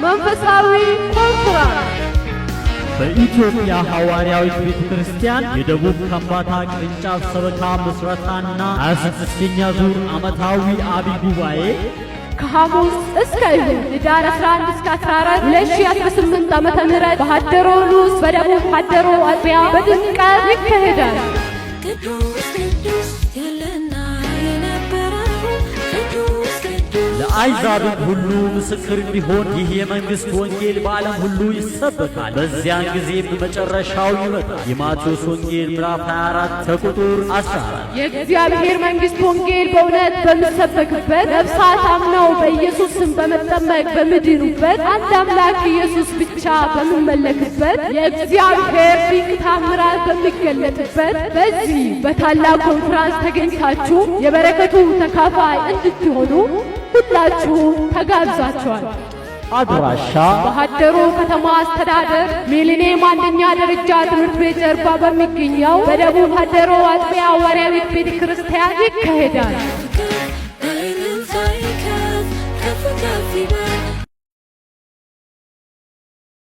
መንፈሳዊ ኮንፈረንስ በኢትዮጵያ ሐዋርያዊት ቤተክርስቲያን የደቡብ ከምባታ ቅርንጫፍ ሰበካ ምስረታና 26ኛ ዙር ዓመታዊ አብይ ጉባኤ ከሐሙስ እስከ እሁድ ህዳር 11 እስከ 14 2018 ዓመተ ምህረት በሀደሮ ሉስ በደቡብ ሀደሮ አጥቢያ በድምቀት ይካሄዳል። ለአሕዛብ ሁሉ ምስክር እንዲሆን ይህ የመንግሥት ወንጌል በዓለም ሁሉ ይሰበካል። በዚያን ጊዜም መጨረሻው ይመጣል። የማቴዎስ ወንጌል ምዕራፍ 24 ከቁጥር 14። የእግዚአብሔር መንግሥት ወንጌል በእውነት በሚሰበክበት ነፍሳት አምነው በኢየሱስ ስም በመጠመቅ በሚድኑበት አንድ አምላክ ኢየሱስ ብቻ በሚመለክበት የእግዚአብሔር ድንቅ ተአምራት በሚገለጥበት በዚህ በታላቅ ኮንፈረንስ ተገኝታችሁ የበረከቱ ተካፋይ እንድትሆኑ ሁላችሁም ተጋብዛችኋል። አድራሻ በሀደሮ ከተማ አስተዳደር ሚሊኒየም አንደኛ ደረጃ ትምህርት ቤት ጀርባ በሚገኘው በደቡብ ሀደሮ አጥቢያ ሐዋርያዊት ቤተ ክርስቲያን ይካሄዳል።